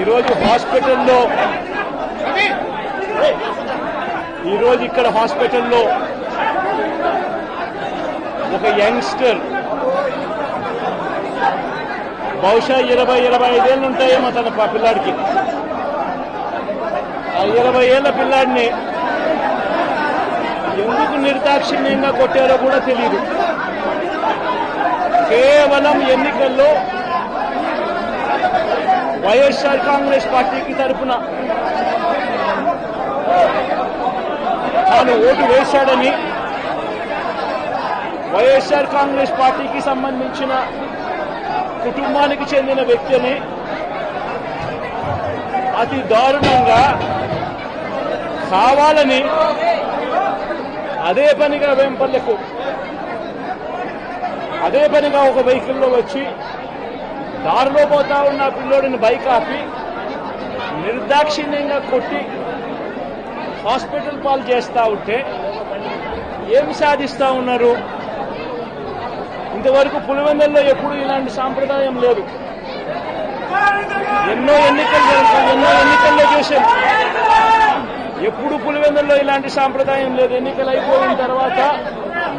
ఈరోజు ఇక్కడ హాస్పిటల్లో ఒక యంగ్స్టర్ బహుశా 20-25 ఏళ్ళు ఉంటాయేమో తన పిల్లాడికి. ఆ 20 ఏళ్ల పిల్లాడిని ఎందుకు నిర్దాక్షిణ్యంగా కొట్టారో కూడా తెలియదు. కేవలం ఎన్నికల్లో వైఎస్ఆర్ కాంగ్రెస్ పార్టీకి తరఫున తాను ఓటు వేశాడని, వైఎస్ఆర్ కాంగ్రెస్ పార్టీకి సంబంధించిన కుటుంబానికి చెందిన వ్యక్తిని అతి దారుణంగా కావాలని అదే పనిగా వేంపల్లెకు ఒక వెహికల్లో వచ్చి దారిలో పోతా ఉన్న పిల్లోడిని బైక్ ఆపి నిర్దాక్షిణ్యంగా కొట్టి హాస్పిటల్ పాలు చేస్తా ఉంటే ఏమి సాధిస్తా ఉన్నారు? ఇంతవరకు పులివెందుల్లో ఎప్పుడు ఇలాంటి సాంప్రదాయం లేదు. ఎన్నో ఎన్నికల్లో చేశాం, ఎప్పుడు పులివెందుల్లో ఇలాంటి సాంప్రదాయం లేదు. ఎన్నికలు అయిపోయిన తర్వాత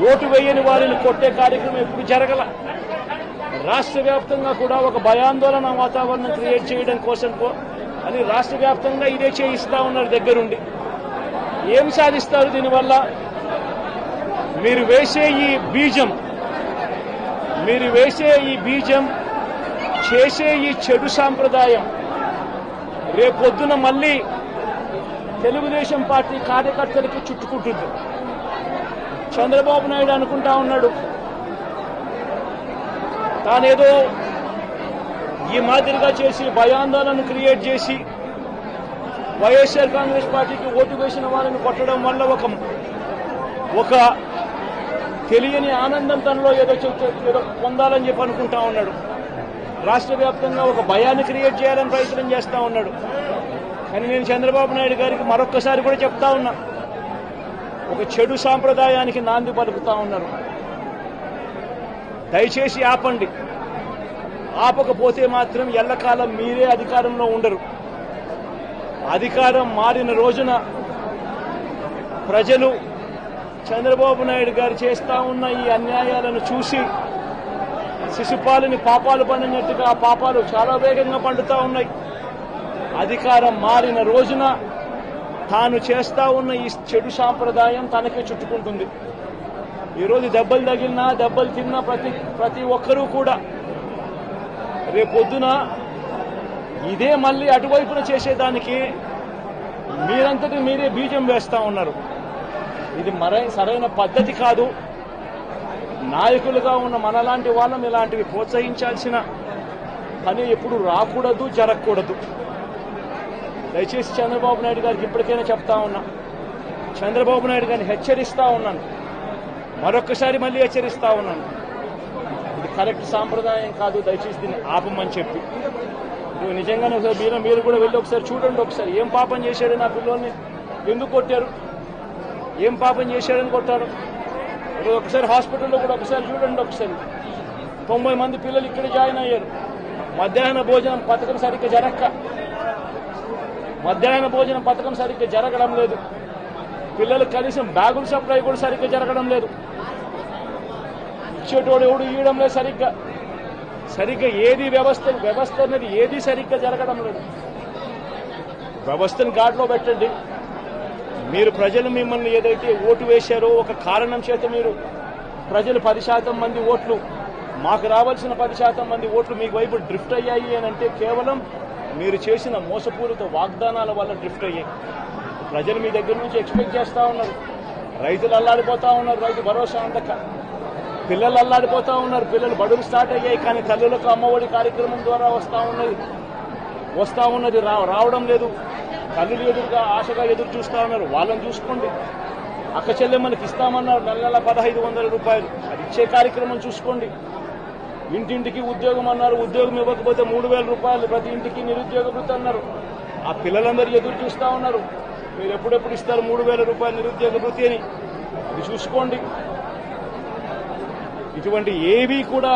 ఓటు వేయని వారిని కొట్టే కార్యక్రమం ఎప్పుడు జరగల. రాష్ట్ర వ్యాప్తంగా కూడా ఒక భయాందోళన వాతావరణం క్రియేట్ చేయడం కోసం అని రాష్ట్ర వ్యాప్తంగా ఇదే చేయిస్తా ఉన్నారు దగ్గరుండి. ఏం సాధిస్తారు దీనివల్ల? మీరు వేసే ఈ బీజం చేసే ఈ చెడు సాంప్రదాయం రేపొద్దున మళ్ళీ తెలుగుదేశం పార్టీ కార్యకర్తలకి చుట్టుకుంటుంది. చంద్రబాబు నాయుడు అనుకుంటా ఉన్నాడు తానేదో ఈ మాదిరిగా చేసి భయాందోళన క్రియేట్ చేసి వైఎస్ఆర్ కాంగ్రెస్ పార్టీకి ఓటు వేసిన వారిని కొట్టడం వల్ల ఒక తెలియని ఆనందం తనలో ఏదో పొందాలని చెప్పి అనుకుంటా ఉన్నాడు. రాష్ట్ర వ్యాప్తంగా ఒక భయాన్ని క్రియేట్ చేయాలని ప్రయత్నం చేస్తా ఉన్నాడు. కానీ నేను చంద్రబాబు నాయుడు గారికి మరొక్కసారి కూడా చెప్తా ఉన్నా, ఒక చెడు సాంప్రదాయానికి నాంది పలుకుతా ఉన్నారు. దయచేసి ఆపండి. ఆపకపోతే మాత్రం ఎల్లకాలం మీరే అధికారంలో ఉండరు. అధికారం మారిన రోజున ప్రజలు చంద్రబాబు నాయుడు గారు చేస్తా ఉన్న ఈ అన్యాయాలను చూసి శిశుపాలని పాపాలు పండినట్టుగా ఆ పాపాలు చాలా వేగంగా పండుతా ఉన్నాయి. అధికారం మారిన రోజున తాను చేస్తా ఉన్న ఈ చెడు సాంప్రదాయం తనకే చుట్టుకుంటుంది. ఈరోజు దెబ్బలు తగిలినా దెబ్బలు తిన్నా ప్రతి ఒక్కరూ కూడా రేపొద్దున ఇదే మళ్ళీ అటువైపున చేసేదానికి మీరంతటి మీరే బీజం వేస్తా ఉన్నారు. ఇది సరైన పద్ధతి కాదు. నాయకులుగా ఉన్న మనలాంటి వాళ్ళం ఇలాంటివి ప్రోత్సహించాల్సిన పని ఎప్పుడు రాకూడదు, జరగకూడదు. దయచేసి చంద్రబాబు నాయుడు గారికి ఇప్పటికైనా చెప్తా ఉన్నా, చంద్రబాబు నాయుడు గారిని హెచ్చరిస్తా ఉన్నాను, మరొక్కసారి మళ్ళీ హెచ్చరిస్తా ఉన్నాను. ఇది కరెక్ట్ సాంప్రదాయం కాదు, దయచేసి దీన్ని ఆపమని చెప్పి. నిజంగానే ఒకసారి మీరు కూడా వెళ్ళి ఒకసారి చూడండి. ఒకసారి ఏం పాపం చేశాడు నా పిల్లోని, ఎందుకు కొట్టారు, ఏం పాపం చేశాడని కొట్టారు. ఒకసారి హాస్పిటల్లో కూడా ఒకసారి చూడండి. ఒకసారి 90 మంది పిల్లలు ఇక్కడ జాయిన్ అయ్యారు. మధ్యాహ్న భోజనం పథకం సరిగ్గా జరగడం లేదు. పిల్లలకు కనీసం బ్యాగుల సప్లై కూడా సరిగ్గా జరగడం లేదు. ఇచ్చేటోడు ఎవడు ఇవ్వడం లేదు సరిగ్గా ఏది వ్యవస్థ అనేది ఏది సరిగ్గా జరగడం లేదు. వ్యవస్థను గాడిలో పెట్టండి. మీరు ప్రజలు మిమ్మల్ని ఏదైతే ఓటు వేశారో ఒక కారణం చేత మీరు ప్రజలు 10% మంది ఓట్లు, మాకు రావాల్సిన 10% మంది ఓట్లు మీకు వైపు డ్రిఫ్ట్ అయ్యాయి అని అంటే కేవలం మీరు చేసిన మోసపూరిత వాగ్దానాల వల్ల డ్రిఫ్ట్ అయ్యాయి. ప్రజలు మీ దగ్గర నుంచి ఎక్స్పెక్ట్ చేస్తా ఉన్నారు. రైతులు అల్లాడిపోతా ఉన్నారు, రైతు భరోసా అందక. పిల్లలు అల్లాడిపోతా ఉన్నారు, పిల్లలు బడులు స్టార్ట్ అయ్యాయి. కానీ తల్లులకు అమ్మఒడి కార్యక్రమం ద్వారా వస్తా ఉన్నది రావడం లేదు. తల్లులు ఎదురుగా ఆశగా ఎదురు చూస్తా ఉన్నారు. వాళ్ళని చూసుకోండి. అక్క చెల్లెమ్మలకి ఇస్తామన్నారు నెల 1500 రూపాయలు, అది ఇచ్చే కార్యక్రమం చూసుకోండి. ఇంటింటికి ఉద్యోగం అన్నారు, ఉద్యోగం ఇవ్వకపోతే 3000 రూపాయలు ప్రతి ఇంటికి నిరుద్యోగ వృత్తి అన్నారు. ఆ పిల్లలందరూ ఎదురు చూస్తా ఉన్నారు, మీరు ఎప్పుడెప్పుడు ఇస్తారు 3000 రూపాయలు నిరుద్యోగ వృత్తి అని. అది చూసుకోండి. ఇటువంటి ఏవి కూడా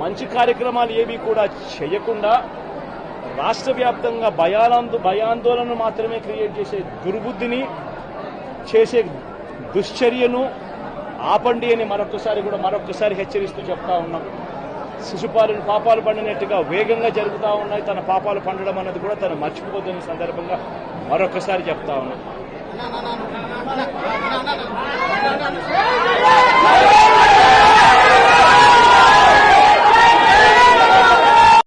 మంచి కార్యక్రమాలు ఏవి కూడా చేయకుండా రాష్ట్ర వ్యాప్తంగా భయాందోళన మాత్రమే క్రియేట్ చేసే దుర్బుద్ధిని చేసే దుశ్చర్యను ఆపండి అని మరొకసారి హెచ్చరిస్తూ చెప్తా ఉన్నాం. శిశుపాలను పాపాలు పండినట్టుగా వేగంగా జరుగుతూ ఉన్నాయి. తన పాపాలు పండడం అన్నది కూడా తను మర్చిపోతున్న సందర్భంగా మరొకసారి చెప్తా ఉన్నాం.